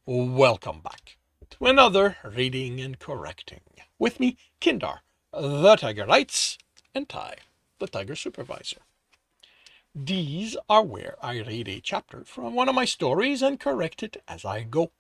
Welcome back to another reading and correcting. With me, Kindar, the Tiger Lights, and Ty, the Tiger Supervisor. These are where I read a chapter from one of my stories and correct it as I go.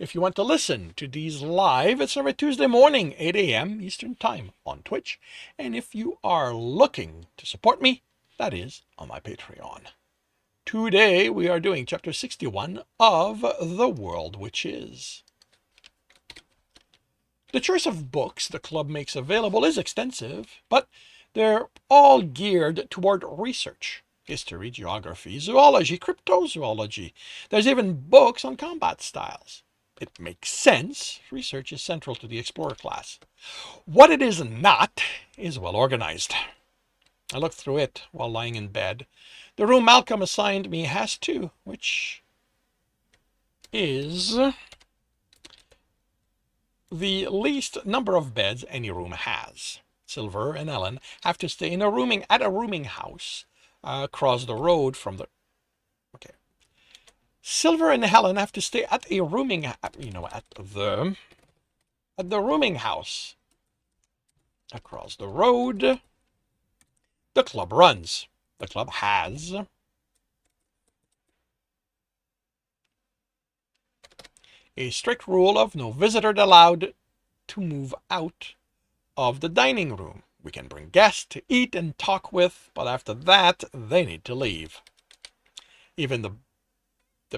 If you want to listen to these live, it's every Tuesday morning, 8 a.m. Eastern Time on Twitch. And if you are looking to support me, that is on my Patreon. Today we are doing chapter 61 of The World Which Is. The choice of books the club makes available is extensive, but they're all geared toward research. History, geography, zoology, cryptozoology. There's even books on combat styles. It makes sense. Research is central to the explorer class. What it is not is well organized. I looked through it while lying in bed. The room Malcolm assigned me has two, which is the least number of beds any room has. Silver and Ellen have to stay at a rooming house across the road from the. Okay. Silver and Helen have to stay at a rooming, at the rooming house across the road. The club runs. The club has a strict rule of no visitor allowed to move out of the dining room. We can bring guests to eat and talk with, but after that, they need to leave. Even the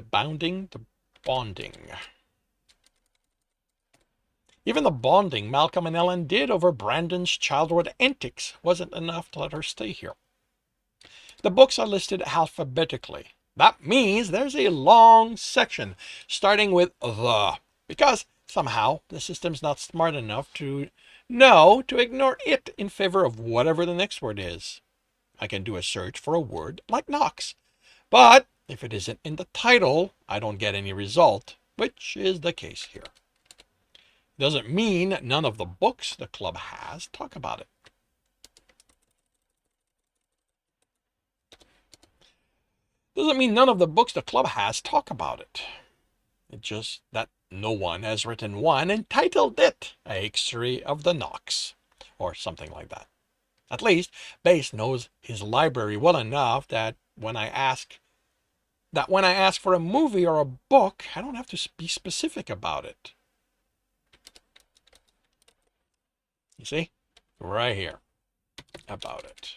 bonding. Even the bonding Malcolm and Ellen did over Brandon's childhood antics wasn't enough to let her stay here. The books are listed alphabetically. That means there's a long section starting with the, because somehow the system's not smart enough to know to ignore it in favor of whatever the next word is. I can do a search for a word like Knox, but if it isn't in the title, I don't get any result, which is the case here. Doesn't mean none of the books the club has talk about it. Doesn't mean none of the books the club has talk about it. It's just that no one has written one and titled it A History of the Knox, or something like that. At least, Bass knows his library well enough that when I ask for a movie or a book, I don't have to be specific about it. You see? Right here. About it.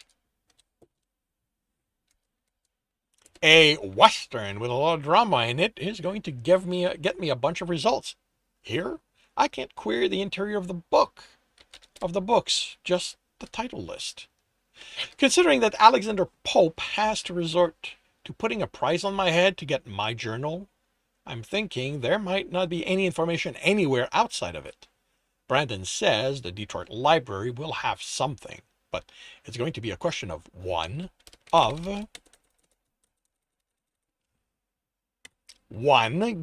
A Western with a lot of drama in it is going to get me a bunch of results. Here, I can't query the interior of the books, just the title list. Considering that Alexander Pope has to resort to putting a price on my head to get my journal, I'm thinking there might not be any information anywhere outside of it. Brandon says the Detroit Library will have something, but it's going to be a question of one,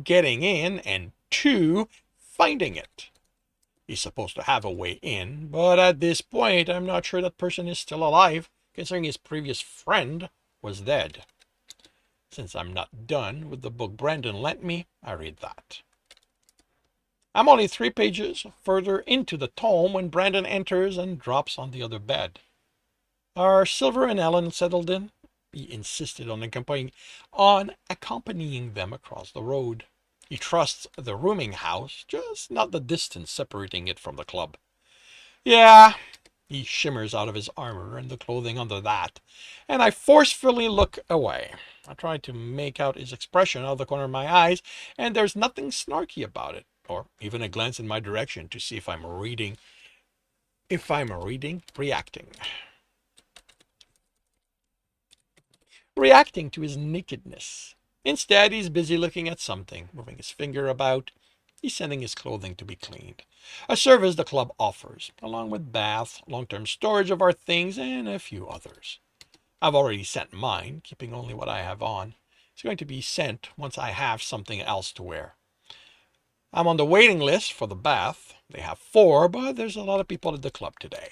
getting in, and two, finding it. He's supposed to have a way in, but at this point, I'm not sure that person is still alive, considering his previous friend was dead. Since I'm not done with the book Brandon lent me, I read that. I'm only 3 pages further into the tome when Brandon enters and drops on the other bed. Are Silver and Ellen settled in? He insisted on accompanying them across the road. He trusts the rooming house, just not the distance separating it from the club. Yeah, he shimmers out of his armor and the clothing under that, and I forcefully look away. I try to make out his expression out of the corner of my eyes, and there's nothing snarky about it, or even a glance in my direction to see if I'm reading, reacting. Reacting to his nakedness. Instead, he's busy looking at something, moving his finger about. He's sending his clothing to be cleaned. A service the club offers, along with bath, long-term storage of our things, and a few others. I've already sent mine, keeping only what I have on. It's going to be sent once I have something else to wear. I'm on the waiting list for the bath. They have 4, but there's a lot of people at the club today.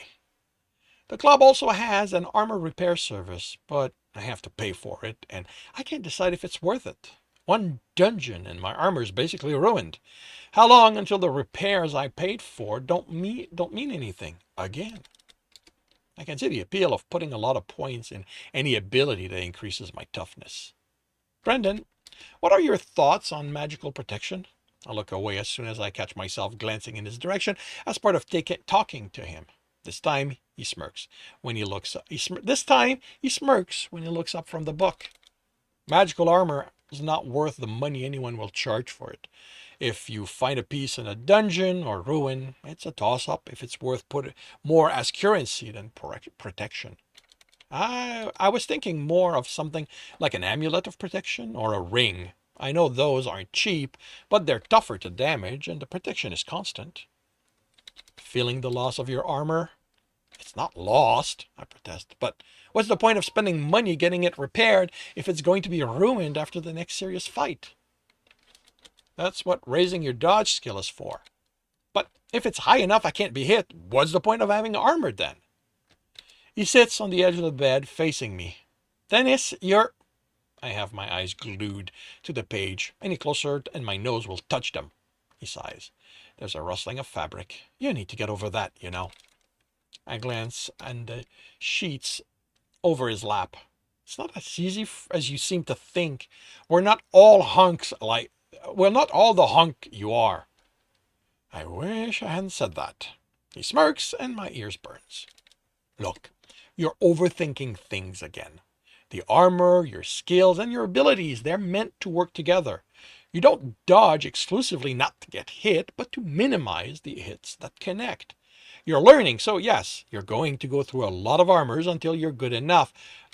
The club also has an armor repair service, but I have to pay for it, and I can't decide if it's worth it. One dungeon and my armor's basically ruined. How long until the repairs I paid for don't mean anything again? I can see the appeal of putting a lot of points in any ability that increases my toughness. Brendan, what are your thoughts on magical protection? I look away as soon as I catch myself glancing in his direction as part of talking to him. This time he smirks when he looks up. This time he smirks when he looks up from the book. Magical armor is not worth the money anyone will charge for it. If you find a piece in a dungeon or ruin, it's a toss-up if it's worth put more as currency than protection. I was thinking more of something like an amulet of protection or a ring. I know those aren't cheap, but they're tougher to damage and the protection is constant. Feeling the loss of your armor? It's not lost, I protest, but what's the point of spending money getting it repaired if it's going to be ruined after the next serious fight? That's what raising your dodge skill is for. But if it's high enough I can't be hit, what's the point of having armor then? He sits on the edge of the bed facing me. Dennis, you're... I have my eyes glued to the page. Any closer and my nose will touch them. He sighs. There's a rustling of fabric. You need to get over that, you know. I glance and the sheets over his lap. It's not as easy as you seem to think. We're not all hunks like... We're not all the hunk you are. I wish I hadn't said that. He smirks and my ears burns. Look, you're overthinking things again. The armor, your skills, and your abilities, they're meant to work together. You don't dodge exclusively not to get hit, but to minimize the hits that connect. You're learning, so yes, you're going to go through a lot of armors until you're good enough,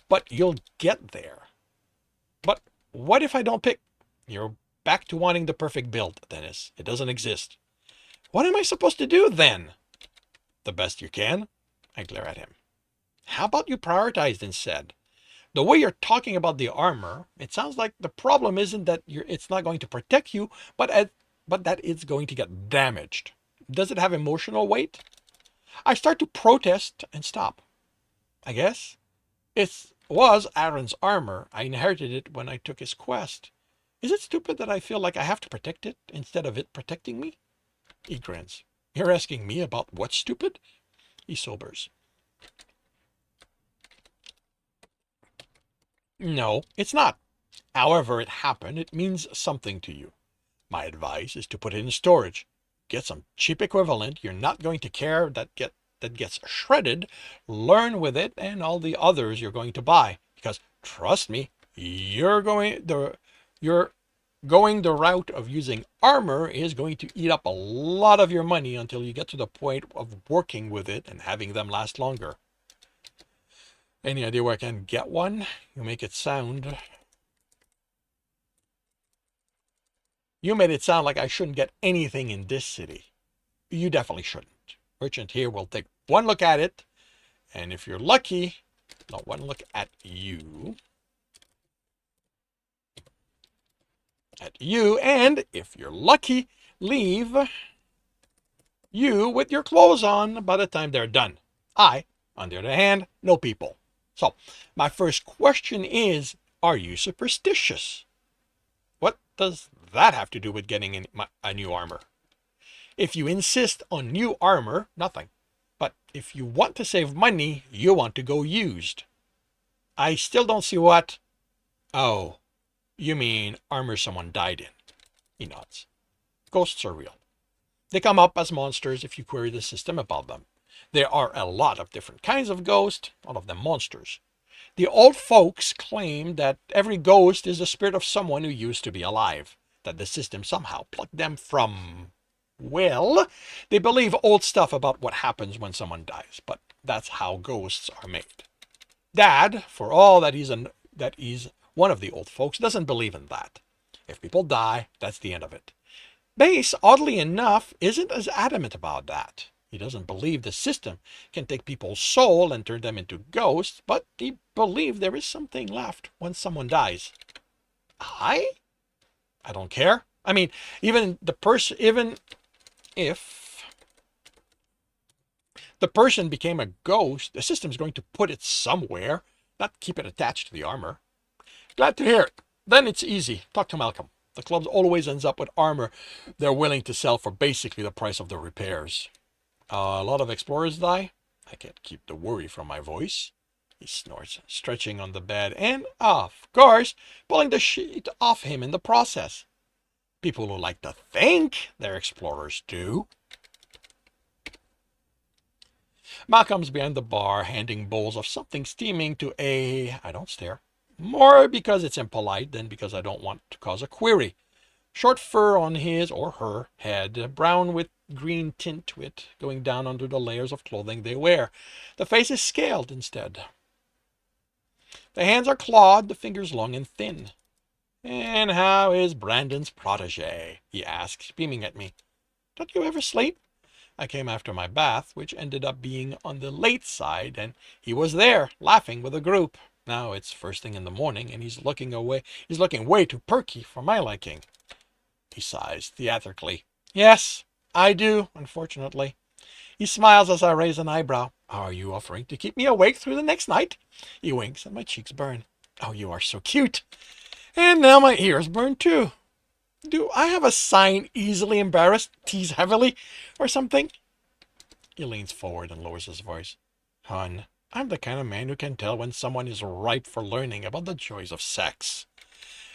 but you'll get there. But what if I don't pick? You're back to wanting the perfect build, Dennis. It doesn't exist. What am I supposed to do then? The best you can. I glare at him. How about you prioritize instead? The way you're talking about the armor, it sounds like the problem isn't that it's not going to protect you, but that it's going to get damaged. Does it have emotional weight? I start to protest and stop. I guess it was Aaron's armor. I inherited it when I took his quest. Is it stupid that I feel like I have to protect it instead of it protecting me? He grins. You're asking me about what's stupid? He sobers. No, it's not. However it happened, it means something to you. My advice is to put it in storage. Get some cheap equivalent you're not going to care that gets shredded, learn with it and all the others you're going to buy. Because trust me, you're going the route of using armor is going to eat up a lot of your money until you get to the point of working with it and having them last longer. Any idea where I can get one? You made it sound like I shouldn't get anything in this city. You definitely shouldn't. Merchant here will take one look at it, and if you're lucky, not one look at you. And if you're lucky, leave you with your clothes on by the time they're done. I, on the other hand, know people. So, my first question is, are you superstitious? What does that have to do with getting a new armor? If you insist on new armor, nothing. But if you want to save money, you want to go used. I still don't see what... Oh, you mean armor someone died in. He nods. Ghosts are real. They come up as monsters if you query the system about them. There are a lot of different kinds of ghosts, all of them monsters. The old folks claim that every ghost is the spirit of someone who used to be alive, that the system somehow plucked them from... Well, they believe old stuff about what happens when someone dies, but that's how ghosts are made. Dad, for all that he's one of the old folks, doesn't believe in that. If people die, that's the end of it. Base, oddly enough, isn't as adamant about that. He doesn't believe the system can take people's soul and turn them into ghosts, but he believes there is something left when someone dies. I don't care. I mean, even if the person became a ghost, the system's going to put it somewhere, not keep it attached to the armor. Glad to hear it. Then it's easy. Talk to Malcolm. The club always ends up with armor they're willing to sell for basically the price of the repairs. A lot of explorers die. I can't keep the worry from my voice. He snorts, stretching on the bed and, of course, pulling the sheet off him in the process. People who like to think they're explorers do. Malcolm's behind the bar, handing bowls of something steaming to a... I don't stare. More because it's impolite than because I don't want to cause a query. Short fur on his or her head, brown with green tint to it, going down under the layers of clothing they wear. The face is scaled instead. The hands are clawed, the fingers long and thin. And how is Brandon's protege? He asks, beaming at me. Don't you ever sleep? I came after my bath, which ended up being on the late side, and he was there, laughing with a group. Now it's first thing in the morning, and he's looking way too perky for my liking. He sighs theatrically. Yes, I do, unfortunately. He smiles as I raise an eyebrow. Are you offering to keep me awake through the next night? He winks and my cheeks burn. Oh, you are so cute. And now my ears burn too. Do I have a sign easily embarrassed, tease heavily, or something? He leans forward and lowers his voice. Hun, I'm the kind of man who can tell when someone is ripe for learning about the joys of sex.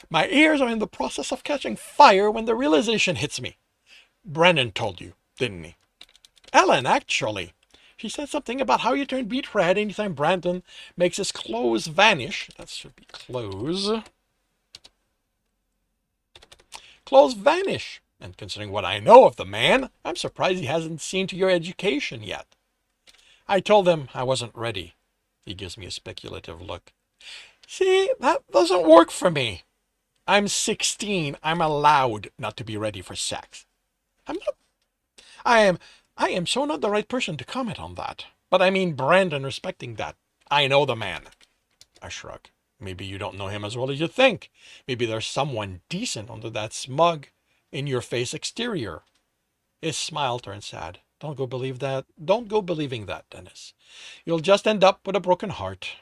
My ears are in the process of catching fire when the realization hits me. Brandon told you, didn't he? Ellen, actually. She said something about how you turn beet red anytime Brandon makes his clothes vanish. That should be clothes. Clothes vanish. And considering what I know of the man, I'm surprised he hasn't seen to your education yet. I told him I wasn't ready. He gives me a speculative look. See, that doesn't work for me. I'm 16. I'm allowed not to be ready for sex. I'm not. I am so not the right person to comment on that. But I mean Brandon respecting that. I know the man. I shrug. Maybe you don't know him as well as you think. Maybe there's someone decent under that smug, in-your-face exterior. His smile turns sad. Don't go believing that, Dennis. You'll just end up with a broken heart.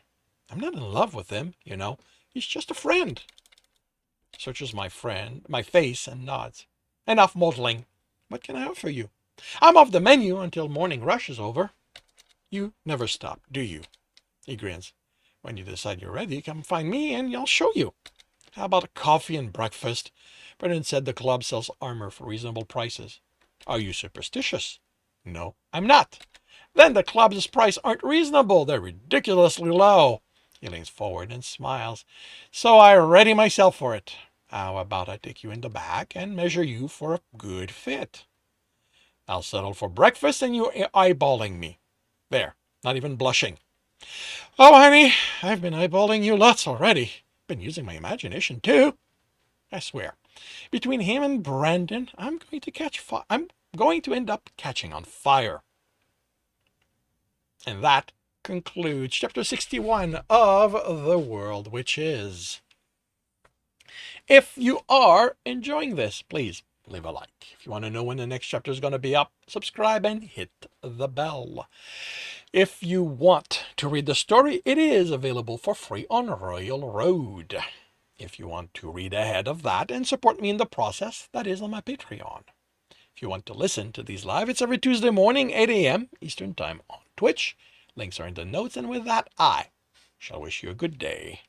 I'm not in love with him, you know. He's just a friend. Searches my face, and nods. Enough modeling. What can I offer you? I'm off the menu until morning rush is over. You never stop, do you? He grins. When you decide you're ready, come find me and I'll show you. How about a coffee and breakfast? Brennan said the club sells armor for reasonable prices. Are you superstitious? No, I'm not. Then the club's prices aren't reasonable. They're ridiculously low. He leans forward and smiles. So I ready myself for it. How about I take you in the back and measure you for a good fit? I'll settle for breakfast and you eyeballing me. There, not even blushing. Oh, honey, I've been eyeballing you lots already. Been using my imagination, too. I swear. Between him and Brandon, I'm going to end up catching on fire. And that concludes chapter 61 of The World Witches. If you are enjoying this, please leave a like. If you want to know when the next chapter is going to be up, subscribe and hit the bell. If you want to read the story, it is available for free on Royal Road. If you want to read ahead of that and support me in the process, that is on my Patreon. If you want to listen to these live, it's every Tuesday morning, 8 a.m. Eastern Time on Twitch. Links are in the notes, and with that, I shall wish you a good day.